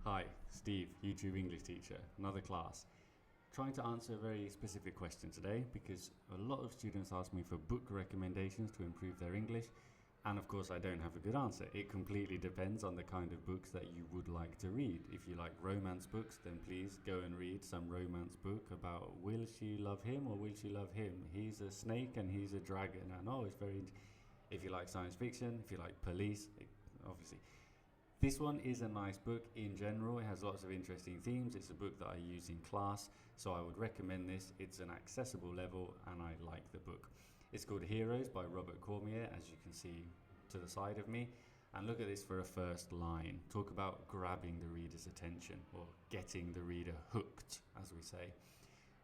Hi, Steve, YouTube English teacher, another class. Trying to answer a very specific question today because a lot of students ask me for book recommendations to improve their English, and of course I don't have a good answer. It completely depends on the kind of books that you would like to read. If you like romance books, then please go and read some romance book about will she love him or will she love him? He's a snake and he's a dragon. And it's very... If you like science fiction, if you like police, obviously. This one is a nice book in general. It has lots of interesting themes. It's a book that I use in class, so I would recommend this. It's an accessible level and I like the book. It's called Heroes by Robert Cormier, as you can see to the side of me. And look at this for a first line. Talk about grabbing the reader's attention, or getting the reader hooked, as we say.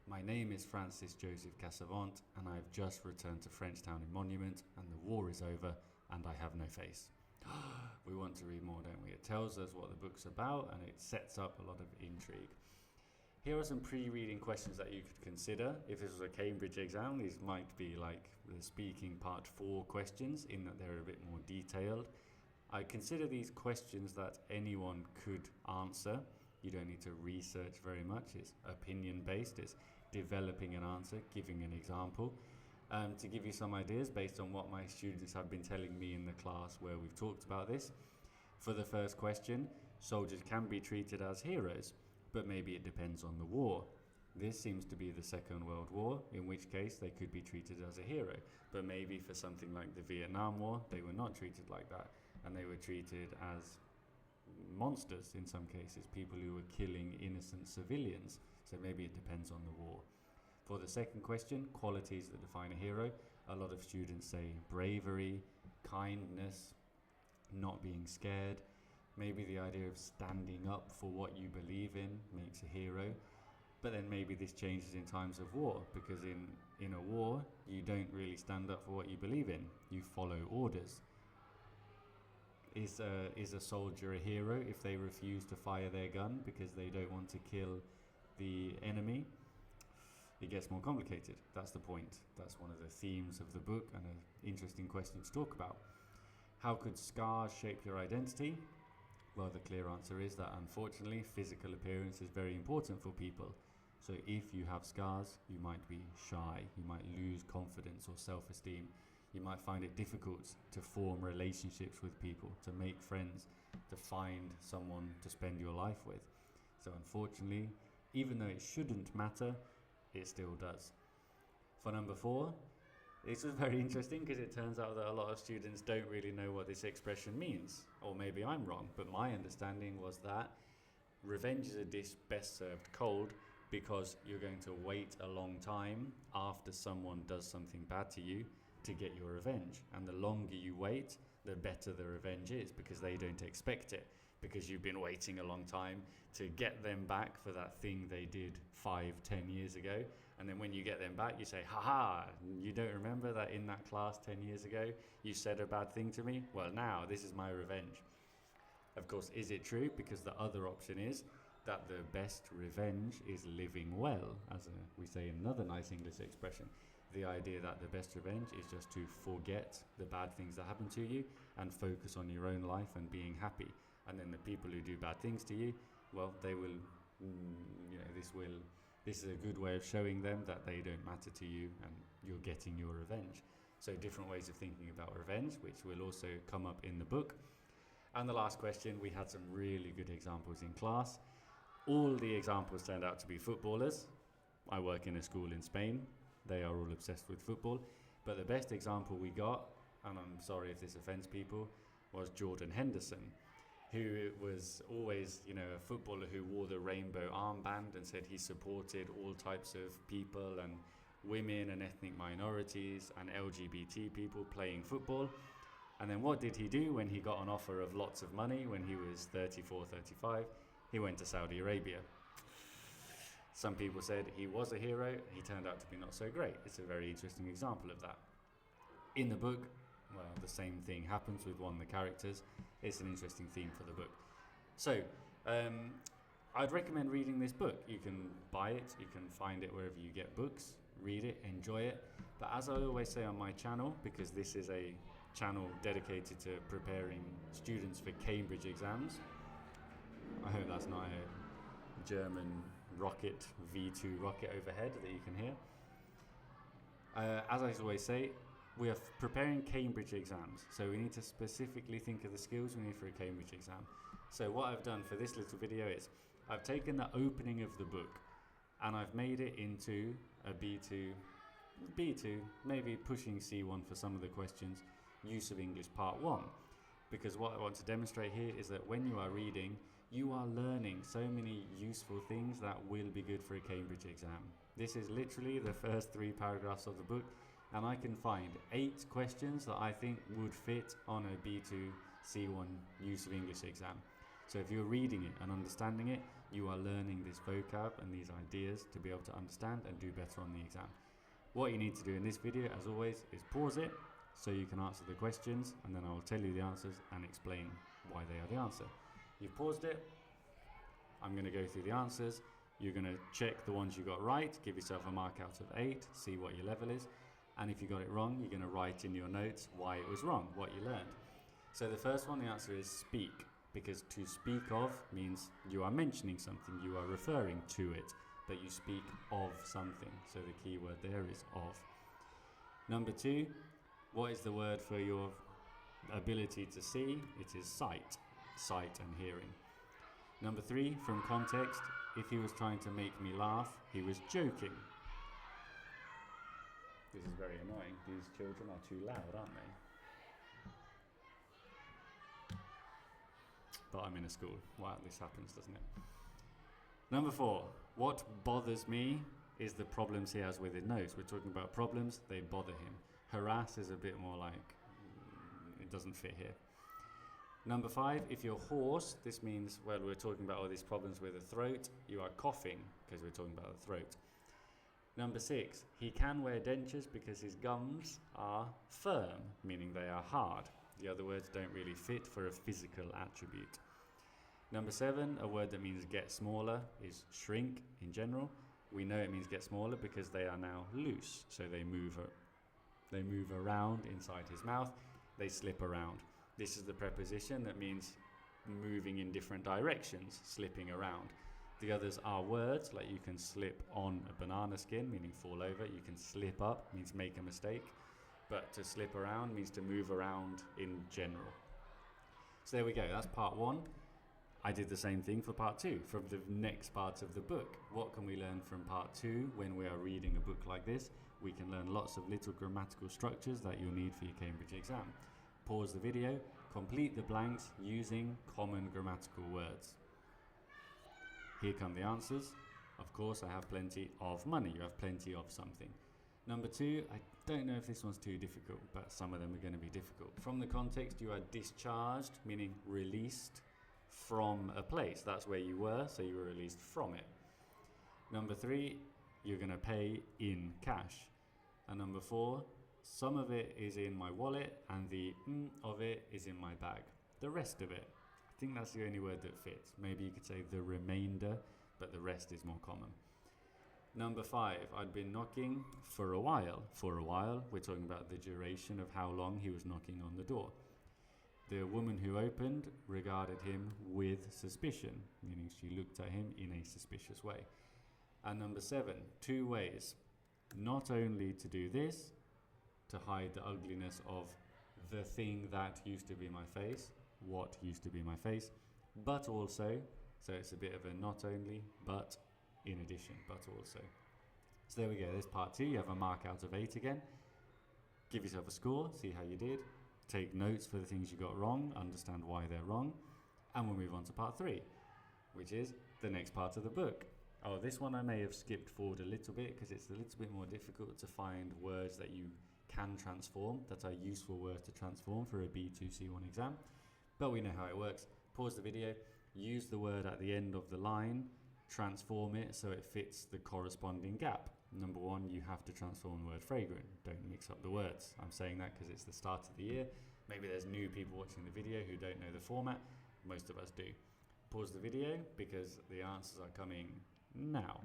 My name is Francis Joseph Cassavant and I've just returned to Frenchtown in Monument and the war is over and I have no face. We want to read more, don't we? It tells us what the book's about and it sets up a lot of intrigue. Here are some pre-reading questions that you could consider. If this was a Cambridge exam, these might be like the speaking part 4 questions, in that they're a bit more detailed. I consider these questions that anyone could answer. You don't need to research very much. It's opinion based. It's developing an answer, giving an example. To give you some ideas based on what my students have been telling me in the class where we've talked about this. For the first question, soldiers can be treated as heroes, but maybe it depends on the war. This seems to be the Second World War, in which case they could be treated as a hero. But maybe for something like the Vietnam War, they were not treated like that, and they were treated as monsters in some cases, people who were killing innocent civilians. So maybe it depends on the war. For the second question, qualities that define a hero, a lot of students say bravery, kindness, not being scared. Maybe the idea of standing up for what you believe in makes a hero. But then maybe this changes in times of war, because in a war, you don't really stand up for what you believe in. You follow orders. Is a soldier a hero if they refuse to fire their gun because they don't want to kill the enemy? It gets more complicated. That's the point. That's one of the themes of the book and an interesting question to talk about. How could scars shape your identity? Well, the clear answer is that unfortunately physical appearance is very important for people. So if you have scars, you might be shy, you might lose confidence or self-esteem. You might find it difficult to form relationships with people, to make friends, to find someone to spend your life with. So unfortunately, even though it shouldn't matter, it still does. For number 4, this was very interesting because it turns out that a lot of students don't really know what this expression means. Or maybe I'm wrong, but my understanding was that revenge is a dish best served cold, because you're going to wait a long time after someone does something bad to you to get your revenge. And the longer you wait, the better the revenge is, because they don't expect it, because you've been waiting a long time to get them back for that thing they did 5-10 years ago. And then when you get them back, you say, haha, you don't remember that in that class 10 years ago you said a bad thing to me? Well, now this is my revenge. Of course, is it true? Because the other option is that the best revenge is living well, as we say in another nice English expression. The idea that the best revenge is just to forget the bad things that happen to you and focus on your own life and being happy. And then the people who do bad things to you, well, they will, this is a good way of showing them that they don't matter to you and you're getting your revenge. So different ways of thinking about revenge, which will also come up in the book. And the last question, we had some really good examples in class. All the examples turned out to be footballers. I work in a school in Spain. They are all obsessed with football. But the best example we got, and I'm sorry if this offends people, was Jordan Henderson, who was always, a footballer who wore the rainbow armband and said he supported all types of people and women and ethnic minorities and LGBT people playing football. And then what did he do when he got an offer of lots of money when he was 34, 35? He went to Saudi Arabia. Some people said he was a hero. He turned out to be not so great. It's a very interesting example of that. In the book, well, the same thing happens with one of the characters. It's an interesting theme for the book. So, I'd recommend reading this book. You can buy it. You can find it wherever you get books. Read it, enjoy it. But as I always say on my channel, because this is a channel dedicated to preparing students for Cambridge exams, I hope that's not a German rocket, V2 rocket overhead that you can hear. As I always say, we are preparing Cambridge exams, so we need to specifically think of the skills we need for a Cambridge exam. So what I've done for this little video is I've taken the opening of the book and I've made it into a B2, maybe pushing C1 for some of the questions, use of English part 1. Because what I want to demonstrate here is that when you are reading, you are learning so many useful things that will be good for a Cambridge exam. This is literally the first 3 paragraphs of the book, and I can find 8 questions that I think would fit on a B2 C1 use of English exam. So if you're reading it and understanding it, you are learning this vocab and these ideas to be able to understand and do better on the exam. What you need to do in this video, as always, is pause it so you can answer the questions, and then I will tell you the answers and explain why they are the answer. You've paused it. I'm going to go through the answers. You're going to check the ones you got right, give yourself a mark out of 8, see what your level is. And if you got it wrong, you're going to write in your notes why it was wrong, what you learned. So the first one, the answer is speak, because to speak of means you are mentioning something, you are referring to it, but you speak of something. So the key word there is of. Number 2, what is the word for your ability to see? It is sight and hearing. Number 3, from context, if he was trying to make me laugh, he was joking. This is very annoying. These children are too loud, aren't they? But I'm in a school. Wow, this happens, doesn't it? Number 4, what bothers me is the problems he has with his nose. We're talking about problems, they bother him. Harass is a bit more like, it doesn't fit here. Number 5, if you're hoarse, this means, well, we're talking about all these problems with the throat, you are coughing, because we're talking about the throat. Number 6, he can wear dentures because his gums are firm, meaning they are hard. The other words don't really fit for a physical attribute. Number 7, a word that means get smaller is shrink in general. We know it means get smaller because they are now loose, so they move around inside his mouth, they slip around. This is the preposition that means moving in different directions, slipping around. The others are words, like you can slip on a banana skin, meaning fall over. You can slip up, means make a mistake. But to slip around means to move around in general. So there we go, that's part 1. I did the same thing for part 2, from the next part of the book. What can we learn from part 2 when we are reading a book like this? We can learn lots of little grammatical structures that you'll need for your Cambridge exam. Pause the video, complete the blanks using common grammatical words. Here come the answers. Of course, I have plenty of money. You have plenty of something. Number 2, I don't know if this one's too difficult, but some of them are going to be difficult. From the context, you are discharged, meaning released from a place. That's where you were, so you were released from it. Number 3, you're going to pay in cash. And number 4, some of it is in my wallet and the of it is in my bag. The rest of it, I think that's the only word that fits. Maybe you could say the remainder, but the rest is more common. Number 5, I'd been knocking for a while. For a while, we're talking about the duration of how long he was knocking on the door. The woman who opened regarded him with suspicion, meaning she looked at him in a suspicious way. And number 7, 2 ways. Not only to do this, to hide the ugliness of the thing that used to be my face, what used to be my face, but also, so it's a bit of a not only, but in addition, but also. So there we go, there's part 2. You have a mark out of 8 again. Give yourself a score, see how you did. Take notes for the things you got wrong, understand why they're wrong, and we'll move on to part 3, which is the next part of the book. Oh, this one I may have skipped forward a little bit because it's a little bit more difficult to find words that you can transform, that are useful words to transform for a B2C1 exam. But we know how it works. Pause the video, use the word at the end of the line, transform it so it fits the corresponding gap. Number 1, you have to transform the word fragrant. Don't mix up the words. I'm saying that because it's the start of the year. Maybe there's new people watching the video who don't know the format. Most of us do. Pause the video because the answers are coming now.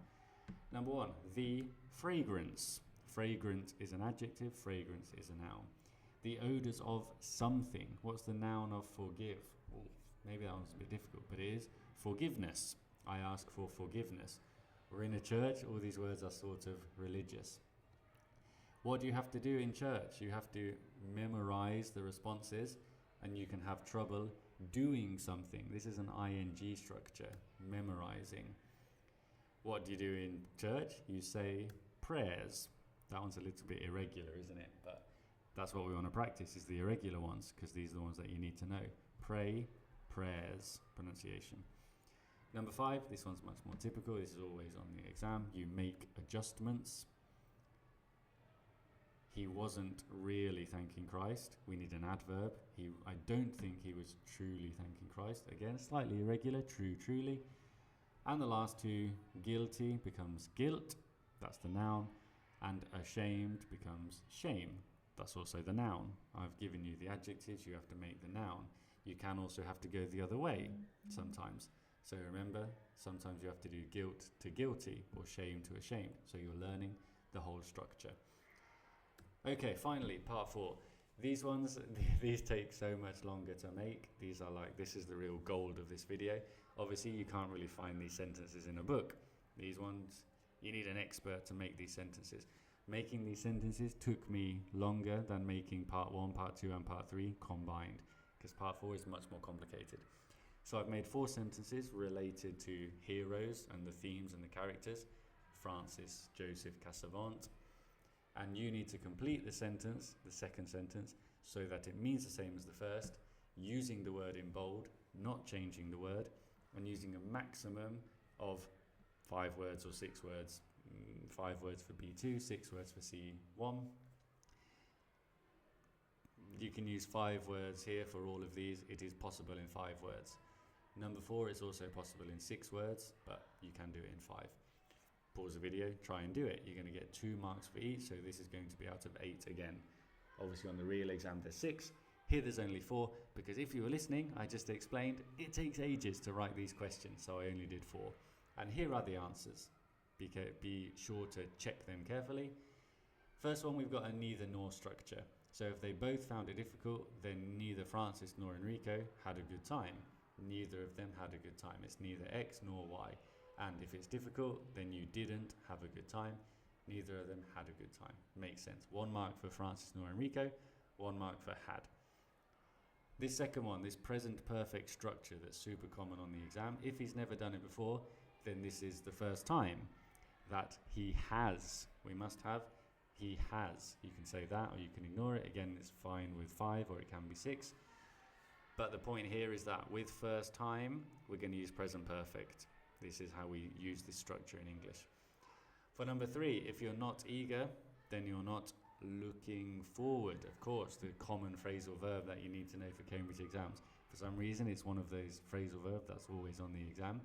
Number 1, the fragrance. Fragrant is an adjective, fragrance is a noun. The odours of something. What's the noun of forgive? Ooh, maybe that one's a bit difficult, but it is Forgiveness. I ask for forgiveness. We're in a church, all these words are sort of religious. What do you have to do in church? You have to memorize the responses, and you can have trouble doing something. This is an ing structure, memorizing. What do you do in church? You say prayers. That one's a little bit irregular, isn't it? But that's what we want to practice, is the irregular ones, because these are the ones that you need to know. Pray, prayers, pronunciation. Number 5, this one's much more typical. This is always on the exam. You make adjustments. He wasn't really thanking Christ. We need an adverb. I don't think he was truly thanking Christ. Again, slightly irregular. True, truly. And the last 2, guilty becomes guilt. That's the noun. And ashamed becomes shame. That's also the noun. I've given you the adjectives. You have to make the noun. You can also have to go the other way sometimes. So remember, sometimes you have to do guilt to guilty or shame to ashamed. So you're learning the whole structure. Okay, finally, part 4. These ones, these take so much longer to make. These are like, this is the real gold of this video. Obviously, you can't really find these sentences in a book. These ones, you need an expert to make these sentences. Making these sentences took me longer than making part 1, part 2, and part 3 combined, because part 4 is much more complicated. So I've made 4 sentences related to heroes and the themes and the characters. Francis Joseph Cassavant. And you need to complete the sentence, the second sentence, so that it means the same as the first, using the word in bold, not changing the word, and using a maximum of 5 words or 6 words. 5 words for B2, 6 words for C1. You can use 5 words here for all of these. It is possible in 5 words. Number 4 is also possible in 6 words, but you can do it in 5. Pause the video, try and do it. You're going to get 2 marks for each, so this is going to be out of 8 again. Obviously on the real exam there's 6. Here there's only 4, because if you were listening, I just explained, it takes ages to write these questions, so I only did 4. And here are the answers. Be sure to check them carefully. First one, we've got a neither nor structure. So if they both found it difficult, then neither Francis nor Enrico had a good time. Neither of them had a good time. It's neither X nor Y. And if it's difficult, then you didn't have a good time. Neither of them had a good time. Makes sense. 1 mark for Francis nor Enrico, 1 mark for had. This second one, this present perfect structure that's super common on the exam, if he's never done it before, then this is the first time that he has. We must have he has. You can say that or you can ignore it. Again, it's fine with 5 or it can be 6. But the point here is that with first time, we're going to use present perfect. This is how we use this structure in English. For number 3, if you're not eager, then you're not looking forward. Of course, the common phrasal verb that you need to know for Cambridge exams. For some reason, it's one of those phrasal verbs that's always on the exam.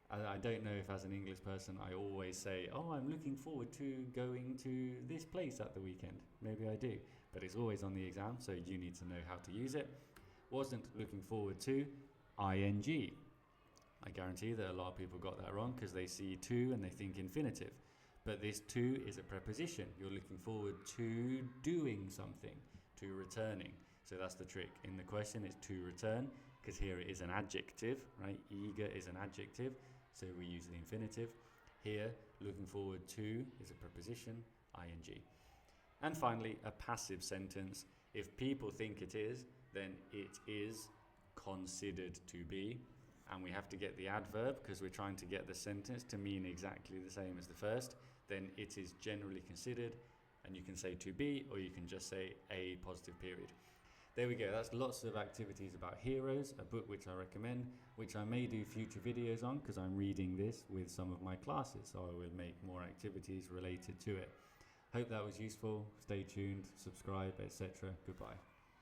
I don't know if as an English person I always say, oh, I'm looking forward to going to this place at the weekend. Maybe I do, but it's always on the exam, so you need to know how to use it. Wasn't looking forward to, ing. I guarantee that a lot of people got that wrong because they see to and they think infinitive. But this to is a preposition. You're looking forward to doing something, to returning. So that's the trick. In the question, it's to return, because here it is an adjective, right? Eager is an adjective, so we use the infinitive. Here, looking forward to is a preposition, ing. And finally, a passive sentence. If people think it is, then it is considered to be. And we have to get the adverb because we're trying to get the sentence to mean exactly the same as the first. Then it is generally considered, and you can say to be, or you can just say a positive period. There we go. That's lots of activities about heroes, a book which I recommend, which I may do future videos on because I'm reading this with some of my classes, so I will make more activities related to it. Hope that was useful. Stay tuned, subscribe, etc. Goodbye.